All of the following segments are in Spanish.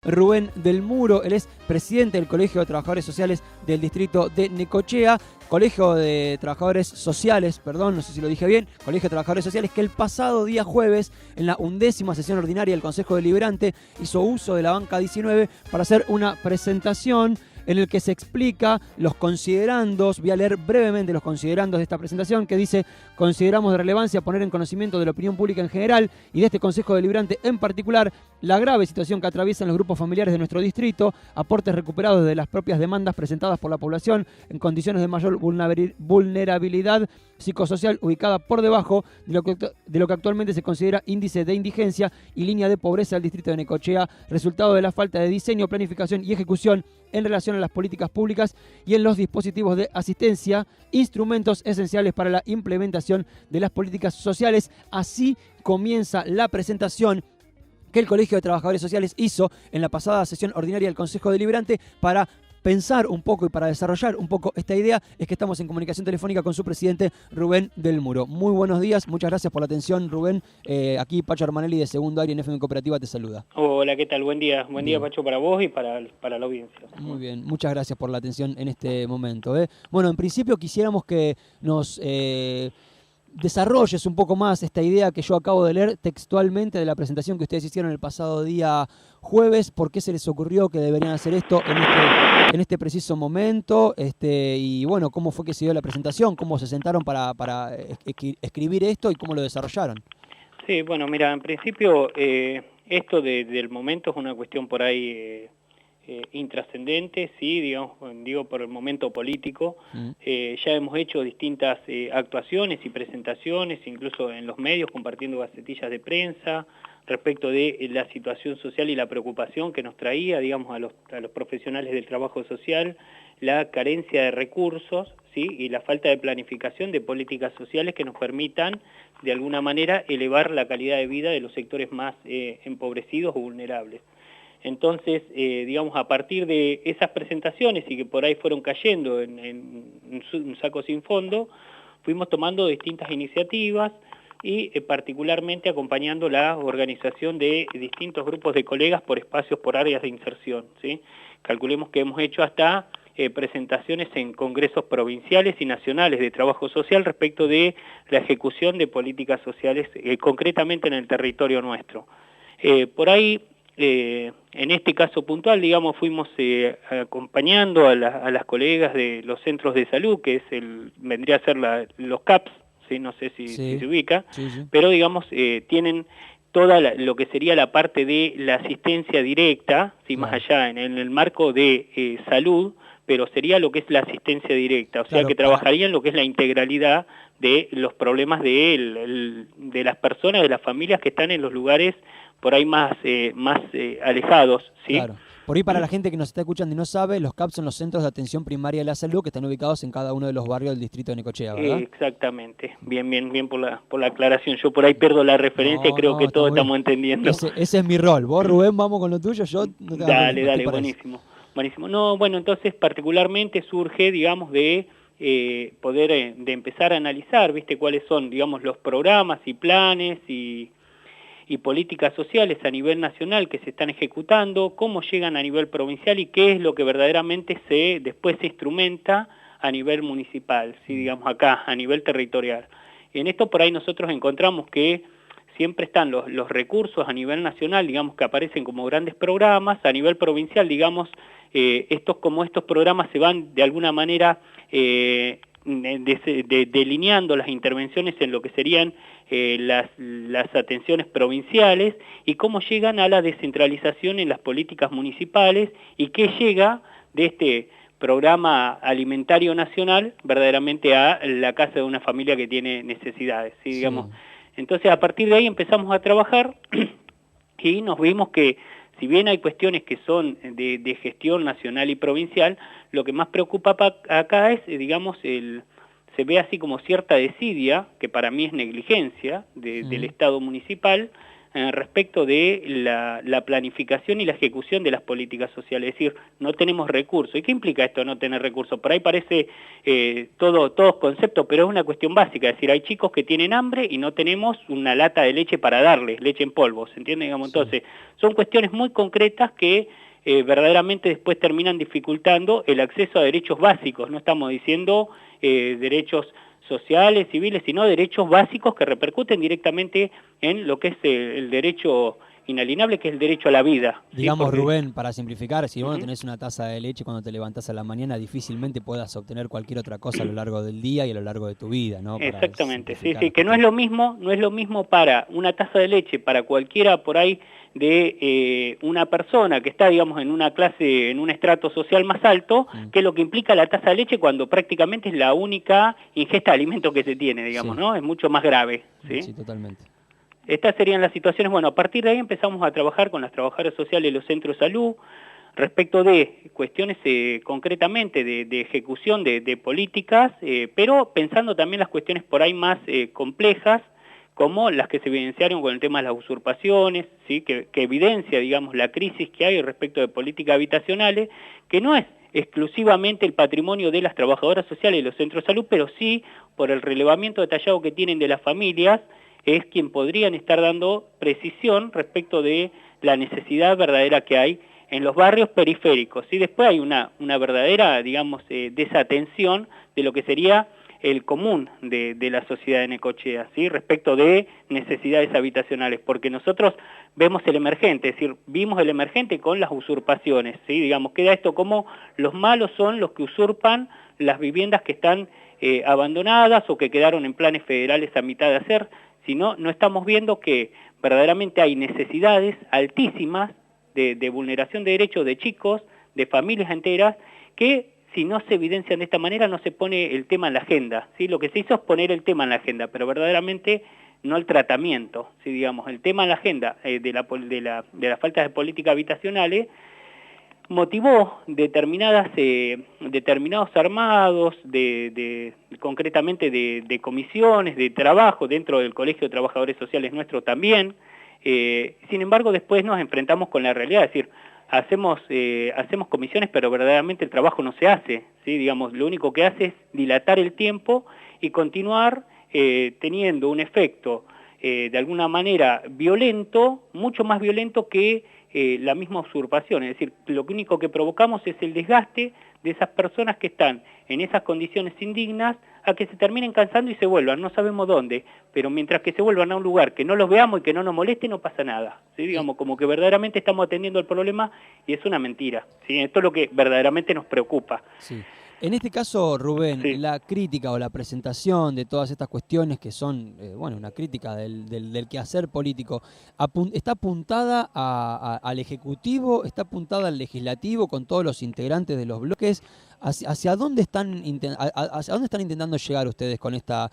Rubén del Muro. Él es presidente del Colegio de Trabajadores Sociales del distrito de Necochea, Colegio de Trabajadores Sociales, perdón, no sé si lo dije bien, Colegio de Trabajadores Sociales, que el pasado día jueves, en la 11ª sesión ordinaria del Consejo Deliberante, hizo uso de la banca 19 para hacer una presentación en el que se explica los considerandos. Voy a leer brevemente los considerandos de esta presentación, que dice: consideramos de relevancia poner en conocimiento de la opinión pública en general y de este Consejo Deliberante en particular la grave situación que atraviesan los grupos familiares de nuestro distrito, aportes recuperados de las propias demandas presentadas por la población en condiciones de mayor vulnerabilidad psicosocial ubicada por debajo de lo que actualmente se considera índice de indigencia y línea de pobreza del distrito de Necochea, resultado de la falta de diseño, planificación y ejecución en relación a las políticas públicas y en los dispositivos de asistencia, instrumentos esenciales para la implementación de las políticas sociales. Así comienza la presentación que el Colegio de Trabajadores Sociales hizo en la pasada sesión ordinaria del Consejo Deliberante para pensar un poco y para desarrollar un poco esta idea. Es que estamos en comunicación telefónica con su presidente, Rubén del Muro. Muy buenos días, muchas gracias por la atención, Rubén. Aquí Pacho Armanelli de Segundo Aire en FM Cooperativa te saluda. Hola, ¿qué tal? Buen día Pacho, para vos y para la audiencia. Muy bien, muchas gracias por la atención en este momento. Bueno, en principio quisiéramos que nos desarrolles un poco más esta idea que yo acabo de leer textualmente de la presentación que ustedes hicieron el pasado día jueves. ¿Por qué se les ocurrió que deberían hacer esto en este preciso momento? Y bueno, ¿cómo fue que se dio la presentación? ¿Cómo se sentaron para escribir esto y cómo lo desarrollaron? Sí, bueno, mira, en principio esto del momento es una cuestión por ahí intrascendente, sí, digo por el momento político. Ya hemos hecho distintas actuaciones y presentaciones, incluso en los medios, compartiendo gacetillas de prensa, respecto de la situación social y la preocupación que nos traía, digamos, a los profesionales del trabajo social, la carencia de recursos, ¿sí? Y la falta de planificación de políticas sociales que nos permitan, de alguna manera, elevar la calidad de vida de los sectores más empobrecidos o vulnerables. Entonces, digamos, a partir de esas presentaciones y que por ahí fueron cayendo en un saco sin fondo, fuimos tomando distintas iniciativas y particularmente acompañando la organización de distintos grupos de colegas por espacios, por áreas de inserción, ¿sí? Calculemos que hemos hecho hasta presentaciones en congresos provinciales y nacionales de trabajo social respecto de la ejecución de políticas sociales concretamente en el territorio nuestro. Por ahí, en este caso puntual, digamos, fuimos acompañando a las colegas de los centros de salud, que vendría a ser los CAPS, ¿sí? No sé si se ubica, sí. Pero digamos, tienen toda lo que sería la parte de la asistencia directa, ¿sí? Más allá en el marco de salud, pero sería lo que es la asistencia directa, o sea que trabajarían lo que es la integralidad de los problemas de las personas, de las familias que están en los lugares por ahí más alejados, ¿sí? Claro. Por ahí, para la gente que nos está escuchando y no sabe, los CAP son los Centros de Atención Primaria de la Salud que están ubicados en cada uno de los barrios del distrito de Necochea, ¿verdad? Exactamente. Bien por la aclaración. Yo por ahí pierdo la referencia, creo que todos estamos entendiendo. Ese es mi rol. Vos, Rubén, vamos con lo tuyo, yo no te Dale, buenísimo. No, bueno, entonces particularmente surge, digamos, de poder de empezar a analizar, ¿viste? Cuáles son, digamos, los programas y planes y políticas sociales a nivel nacional que se están ejecutando, cómo llegan a nivel provincial y qué es lo que verdaderamente después se instrumenta a nivel municipal, ¿sí? Digamos acá, a nivel territorial. En esto por ahí nosotros encontramos que siempre están los recursos a nivel nacional, digamos, que aparecen como grandes programas. A nivel provincial, digamos, estos programas se van de alguna manera delineando las intervenciones en lo que serían las atenciones provinciales y cómo llegan a la descentralización en las políticas municipales y qué llega de este programa alimentario nacional verdaderamente a la casa de una familia que tiene necesidades, ¿sí? Digamos. Entonces, a partir de ahí empezamos a trabajar y nos vimos que, si bien hay cuestiones que son de gestión nacional y provincial, lo que más preocupa acá es, digamos, se ve así como cierta desidia, que para mí es negligencia del Estado municipal, respecto de la planificación y la ejecución de las políticas sociales, es decir, no tenemos recursos. ¿Y qué implica esto no tener recursos? Por ahí parece todo concepto, pero es una cuestión básica, es decir, hay chicos que tienen hambre y no tenemos una lata de leche para darles, leche en polvo, ¿se entiende? Digamos, Sí. entonces, son cuestiones muy concretas que verdaderamente después terminan dificultando el acceso a derechos básicos. No estamos diciendo derechos sociales, civiles, sino derechos básicos que repercuten directamente en lo que es el derecho inalienable, que es el derecho a la vida. Digamos, ¿sí? Rubén, para simplificar, si vos no tenés una taza de leche cuando te levantás a la mañana, difícilmente puedas obtener cualquier otra cosa a lo largo del día y a lo largo de tu vida, ¿no? Para Exactamente, sí, simplificar. que no es lo mismo para una taza de leche, para cualquiera por ahí de una persona que está, digamos, en una clase, en un estrato social más alto, que lo que implica la taza de leche cuando prácticamente es la única ingesta de alimentos que se tiene, digamos, Sí. ¿no? Es mucho más grave, ¿sí? Sí, totalmente. Estas serían las situaciones. Bueno, a partir de ahí empezamos a trabajar con las trabajadoras sociales de los centros de salud respecto de cuestiones concretamente de ejecución de políticas, pero pensando también las cuestiones por ahí más complejas, como las que se evidenciaron con el tema de las usurpaciones, ¿sí? que evidencia, digamos, la crisis que hay respecto de políticas habitacionales, que no es exclusivamente el patrimonio de las trabajadoras sociales y los centros de salud, pero sí por el relevamiento detallado que tienen de las familias, es quien podrían estar dando precisión respecto de la necesidad verdadera que hay en los barrios periféricos. ¿Sí? Después hay una verdadera, digamos, desatención de lo que sería el común de la sociedad de Necochea, ¿sí? Respecto de necesidades habitacionales, porque nosotros vemos el emergente, es decir, vimos el emergente con las usurpaciones, ¿sí? Digamos, queda esto como los malos son los que usurpan las viviendas que están abandonadas o que quedaron en planes federales a mitad de hacer, sino no estamos viendo que verdaderamente hay necesidades altísimas de vulneración de derechos de chicos, de familias enteras, que si no se evidencian de esta manera no se pone el tema en la agenda, ¿sí? Lo que se hizo es poner el tema en la agenda, pero verdaderamente no el tratamiento, ¿sí? Digamos, el tema en la agenda de la falta de políticas habitacionales motivó determinados armados, concretamente de comisiones, de trabajo dentro del Colegio de Trabajadores Sociales nuestro también. Sin embargo, después nos enfrentamos con la realidad, es decir, hacemos comisiones, pero verdaderamente el trabajo no se hace, ¿sí? Digamos, lo único que hace es dilatar el tiempo y continuar teniendo un efecto de alguna manera violento, mucho más violento que la misma usurpación, es decir, lo único que provocamos es el desgaste de esas personas que están en esas condiciones indignas a que se terminen cansando y se vuelvan, no sabemos dónde, pero mientras que se vuelvan a un lugar que no los veamos y que no nos moleste, no pasa nada, ¿sí? Digamos, como que verdaderamente estamos atendiendo el problema y es una mentira, ¿sí? Esto es lo que verdaderamente nos preocupa. Sí. En este caso, Rubén, Sí. la crítica o la presentación de todas estas cuestiones que son, bueno, una crítica del quehacer político, ¿está apuntada al Ejecutivo, está apuntada al Legislativo con todos los integrantes de los bloques? ¿Hacia dónde están intentando llegar ustedes con esta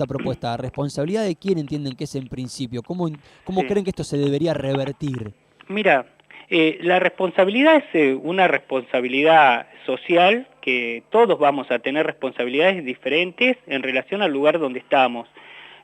propuesta? ¿Responsabilidad de quién entienden que es en principio? ¿Cómo Sí. creen que esto se debería revertir? Mira, la responsabilidad es una responsabilidad social, que todos vamos a tener responsabilidades diferentes en relación al lugar donde estamos.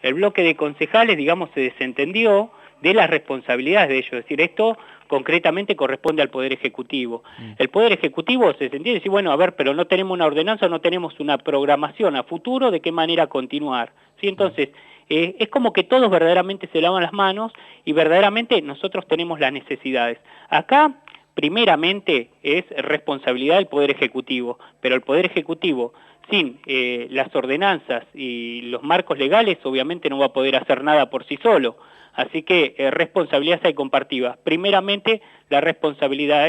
El bloque de concejales, digamos, se desentendió de las responsabilidades de ellos, es decir, esto concretamente corresponde al Poder Ejecutivo. El Poder Ejecutivo se entiende y dice, bueno, a ver, pero no tenemos una ordenanza, no tenemos una programación a futuro de qué manera continuar, ¿sí? Entonces, es como que todos verdaderamente se lavan las manos y verdaderamente nosotros tenemos las necesidades. Acá, primeramente, es responsabilidad del Poder Ejecutivo, pero el Poder Ejecutivo, sin las ordenanzas y los marcos legales, obviamente no va a poder hacer nada por sí solo. Así que responsabilidades hay compartidas. Primeramente, la responsabilidad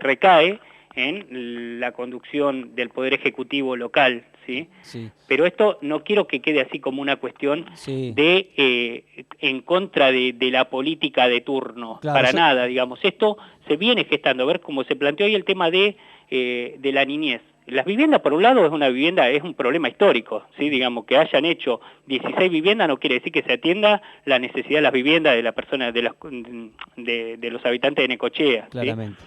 recae en la conducción del Poder Ejecutivo local, ¿sí? Sí. Pero esto no quiero que quede así como una cuestión Sí. en contra de la política de turno, Claro, para nada, digamos. Esto se viene gestando, a ver cómo se planteó ahí el tema de la niñez. Las viviendas, por un lado, es un problema histórico, ¿sí? Digamos, que hayan hecho 16 viviendas no quiere decir que se atienda la necesidad de las viviendas de las personas, de los habitantes de Necochea, ¿sí? Claramente.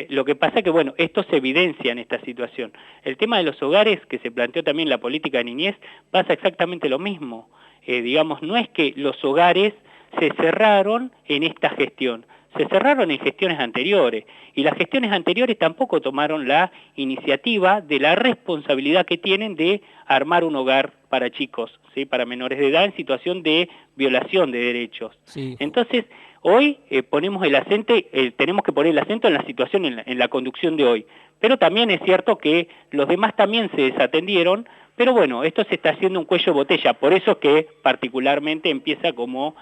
Lo que pasa que, bueno, esto se evidencia en esta situación. El tema de los hogares, que se planteó también en la política de niñez, pasa exactamente lo mismo. Digamos, no es que los hogares se cerraron en esta gestión. Se cerraron en gestiones anteriores, y las gestiones anteriores tampoco tomaron la iniciativa de la responsabilidad que tienen de armar un hogar para chicos, ¿sí? Para menores de edad en situación de violación de derechos. Sí. Entonces, hoy ponemos el acento, tenemos que poner el acento en la situación, en la conducción de hoy. Pero también es cierto que los demás también se desatendieron, pero bueno, esto se está haciendo un cuello de botella, por eso que particularmente empieza como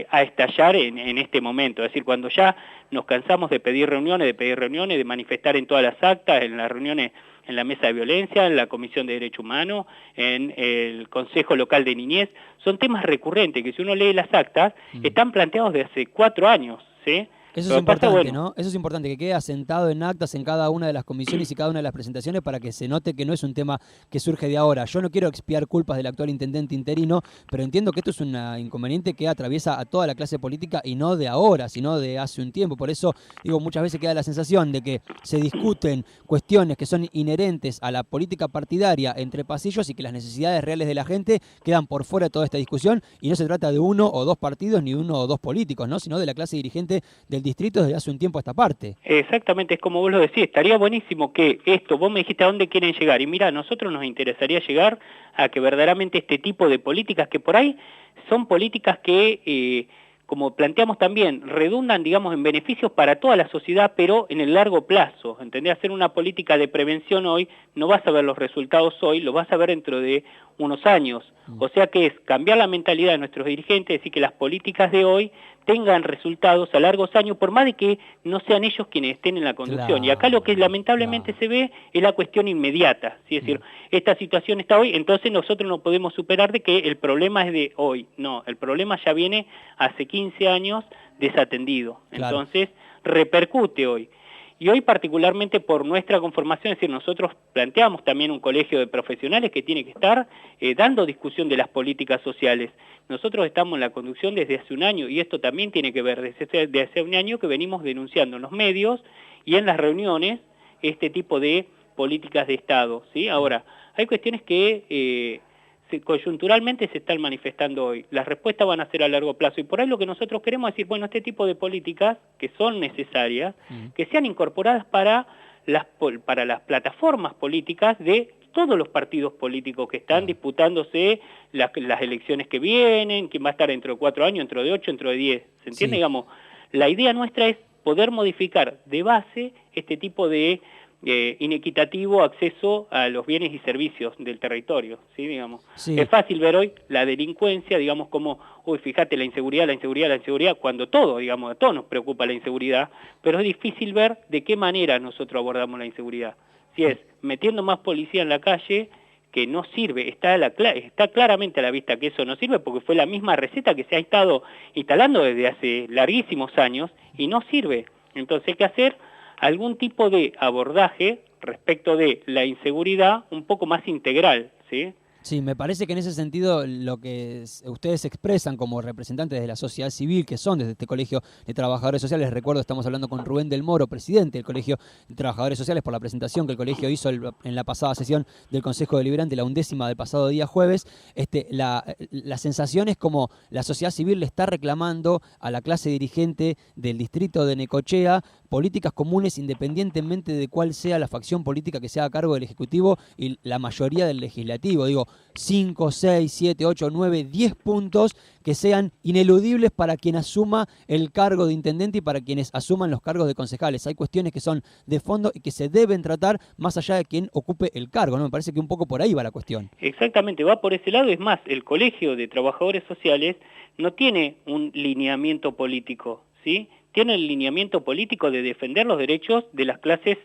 a estallar en este momento. Es decir, cuando ya nos cansamos de pedir reuniones, de manifestar en todas las actas, en las reuniones en la mesa de violencia, en la Comisión de Derechos Humanos, en el Consejo Local de Niñez, son temas recurrentes que si uno lee las actas, están planteados desde hace 4 años, ¿sí? Eso es importante, ¿no? Eso es importante, que quede asentado en actas en cada una de las comisiones y cada una de las presentaciones para que se note que no es un tema que surge de ahora. Yo no quiero expiar culpas del actual intendente interino, pero entiendo que esto es un inconveniente que atraviesa a toda la clase política y no de ahora, sino de hace un tiempo. Por eso, digo, muchas veces queda la sensación de que se discuten cuestiones que son inherentes a la política partidaria entre pasillos y que las necesidades reales de la gente quedan por fuera de toda esta discusión, y no se trata de uno o dos partidos ni uno o dos políticos, ¿no? Sino de la clase dirigente del distrito desde hace un tiempo a esta parte. Exactamente, es como vos lo decís, estaría buenísimo que esto, vos me dijiste a dónde quieren llegar, y mira, a nosotros nos interesaría llegar a que verdaderamente este tipo de políticas, que por ahí son políticas que, como planteamos también, redundan, digamos, en beneficios para toda la sociedad, pero en el largo plazo, ¿entendés? Hacer una política de prevención hoy, no vas a ver los resultados hoy, lo vas a ver dentro de unos años. O sea que es cambiar la mentalidad de nuestros dirigentes, decir que las políticas de hoy tengan resultados a largos años, por más de que no sean ellos quienes estén en la conducción. Claro, y acá lo que lamentablemente se ve es la cuestión inmediata, ¿sí? Es decir, esta situación está hoy, entonces nosotros no podemos superar de que el problema es de hoy. No, el problema ya viene hace 15 años desatendido. Claro. Entonces, repercute hoy. Y hoy particularmente por nuestra conformación, es decir, nosotros planteamos también un colegio de profesionales que tiene que estar dando discusión de las políticas sociales. Nosotros estamos en la conducción desde hace un año, y esto también tiene que ver desde hace un año que venimos denunciando en los medios y en las reuniones este tipo de políticas de Estado, ¿sí? Ahora, hay cuestiones que coyunturalmente se están manifestando hoy. Las respuestas van a ser a largo plazo, y por ahí lo que nosotros queremos es decir, bueno, este tipo de políticas que son necesarias, que sean incorporadas para las plataformas políticas de todos los partidos políticos que están disputándose las elecciones que vienen, quién va a estar dentro de 4 años, dentro de 8, dentro de 10. ¿Se entiende? Sí. Digamos, la idea nuestra es poder modificar de base este tipo de inequitativo acceso a los bienes y servicios del territorio, ¿sí? Digamos. Sí. Es fácil ver hoy la delincuencia, digamos, como, uy, fíjate, la inseguridad, cuando todo, digamos, a todos nos preocupa la inseguridad, pero es difícil ver de qué manera nosotros abordamos la inseguridad. Si es metiendo más policía en la calle, que no sirve, está claramente a la vista que eso no sirve, porque fue la misma receta que se ha estado instalando desde hace larguísimos años, y no sirve. Entonces hay que hacer algún tipo de abordaje respecto de la inseguridad un poco más integral, ¿sí? Sí, me parece que en ese sentido lo que ustedes expresan como representantes de la sociedad civil, que son desde este Colegio de Trabajadores Sociales, recuerdo, estamos hablando con Rubén del Moro, presidente del Colegio de Trabajadores Sociales, por la presentación que el colegio hizo en la pasada sesión del Consejo Deliberante, la 11ª del pasado día jueves. La sensación es como la sociedad civil le está reclamando a la clase dirigente del distrito de Necochea políticas comunes independientemente de cuál sea la facción política que se haga cargo del Ejecutivo y la mayoría del Legislativo. Digo, 5, 6, 7, 8, 9, 10 puntos que sean ineludibles para quien asuma el cargo de intendente y para quienes asuman los cargos de concejales. Hay cuestiones que son de fondo y que se deben tratar más allá de quien ocupe el cargo, ¿no? Me parece que un poco por ahí va la cuestión. Exactamente, va por ese lado. Es más, el Colegio de Trabajadores Sociales no tiene un lineamiento político, ¿sí? Tiene el lineamiento político de defender los derechos de las clases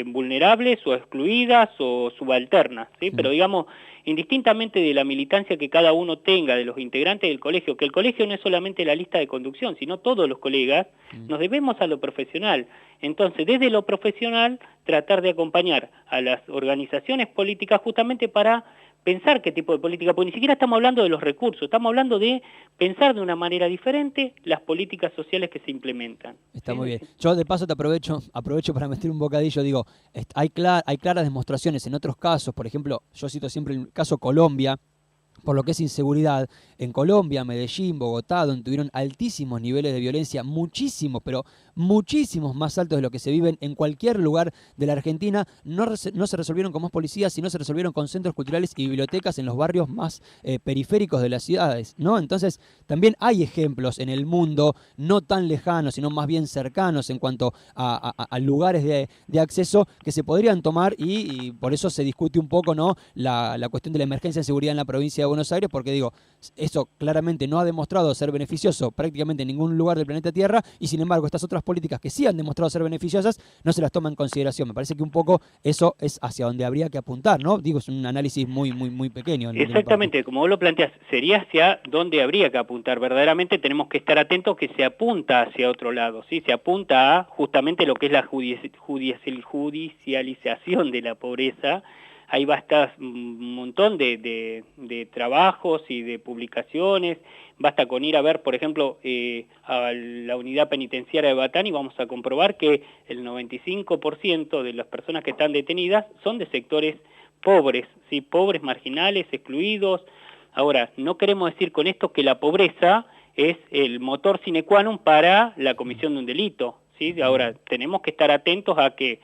vulnerables o excluidas o subalternas, ¿sí? Pero digamos, indistintamente de la militancia que cada uno tenga de los integrantes del colegio, que el colegio no es solamente la lista de conducción, sino todos los colegas, nos debemos a lo profesional. Entonces, desde lo profesional, tratar de acompañar a las organizaciones políticas justamente para pensar qué tipo de política, porque ni siquiera estamos hablando de los recursos, estamos hablando de pensar de una manera diferente las políticas sociales que se implementan. Está muy bien. Yo de paso aprovecho para meter un bocadillo, digo, hay claras demostraciones en otros casos, por ejemplo, yo cito siempre el caso Colombia, por lo que es inseguridad, en Colombia, Medellín, Bogotá, donde tuvieron altísimos niveles de violencia, muchísimos, pero muchísimos más altos de lo que se viven en cualquier lugar de la Argentina, no se resolvieron con más policías, sino se resolvieron con centros culturales y bibliotecas en los barrios más periféricos de las ciudades, ¿no? Entonces, también hay ejemplos en el mundo, no tan lejanos, sino más bien cercanos en cuanto a lugares de acceso que se podrían tomar y por eso se discute un poco, ¿no?, la cuestión de la emergencia de seguridad en la provincia de Buenos Aires, porque digo, eso claramente no ha demostrado ser beneficioso prácticamente en ningún lugar del planeta Tierra y sin embargo estas otras políticas que sí han demostrado ser beneficiosas no se las toma en consideración. Me parece que un poco eso es hacia donde habría que apuntar, ¿no? Digo, es un análisis muy pequeño. Exactamente, como vos lo planteás, sería hacia donde habría que apuntar. Verdaderamente tenemos que estar atentos que se apunta hacia otro lado, ¿sí? Se apunta a justamente lo que es la judicialización de la pobreza. Ahí va a estar un montón de trabajos y de publicaciones. Basta con ir a ver, por ejemplo, a la unidad penitenciaria de Batán y vamos a comprobar que el 95% de las personas que están detenidas son de sectores pobres, ¿sí? Pobres, marginales, excluidos. Ahora, no queremos decir con esto que la pobreza es el motor sine qua non para la comisión de un delito, ¿sí? Ahora, tenemos que estar atentos a que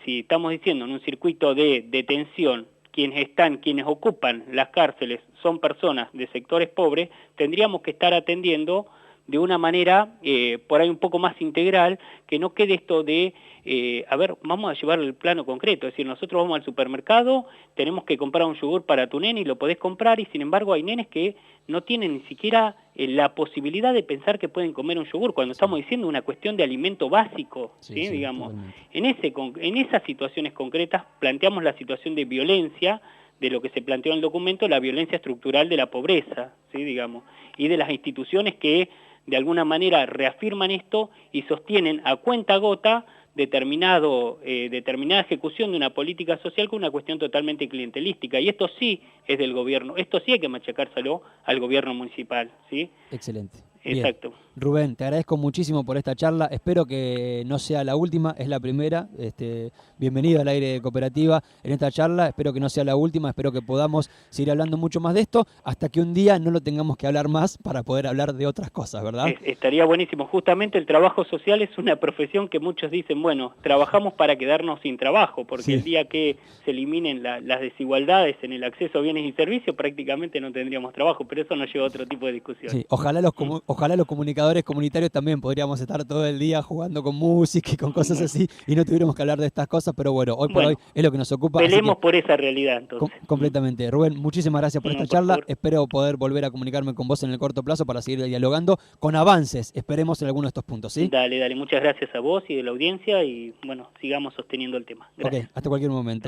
si estamos diciendo en un circuito de detención, quienes ocupan las cárceles son personas de sectores pobres, tendríamos que estar atendiendo de una manera por ahí un poco más integral, que no quede esto de, vamos a llevar el plano concreto, es decir, nosotros vamos al supermercado, tenemos que comprar un yogur para tu nene y lo podés comprar, y sin embargo hay nenes que no tienen ni siquiera la posibilidad de pensar que pueden comer un yogur, cuando estamos diciendo una cuestión de alimento básico, ¿sí? Digamos, en esas situaciones concretas planteamos la situación de violencia, de lo que se planteó en el documento, la violencia estructural de la pobreza, ¿sí? Digamos, y de las instituciones que de alguna manera reafirman esto y sostienen a cuentagota determinada ejecución de una política social con una cuestión totalmente clientelística. Y esto sí es del gobierno, esto sí hay que machacárselo al gobierno municipal, ¿sí? Excelente. Exacto. Bien. Rubén, te agradezco muchísimo por esta charla, espero que no sea la última, es la primera, bienvenido al aire de Cooperativa en esta charla, espero que no sea la última, espero que podamos seguir hablando mucho más de esto, hasta que un día no lo tengamos que hablar más para poder hablar de otras cosas, ¿verdad? Estaría buenísimo, justamente el trabajo social es una profesión que muchos dicen, bueno, trabajamos para quedarnos sin trabajo, porque sí, el día que se eliminen las desigualdades en el acceso a bienes y servicios, prácticamente no tendríamos trabajo, pero eso nos lleva a otro tipo de discusión. Sí, ojalá los comunicadores comunitarios también podríamos estar todo el día jugando con música y con cosas así y no tuviéramos que hablar de estas cosas, pero bueno, hoy por hoy es lo que nos ocupa. Pelemos por esa realidad entonces. Completamente. Rubén, muchísimas gracias por esta charla. Espero poder volver a comunicarme con vos en el corto plazo para seguir dialogando con avances, esperemos en alguno de estos puntos, ¿sí? Dale, muchas gracias a vos y de la audiencia y bueno, sigamos sosteniendo el tema. Gracias. Ok, hasta cualquier momento.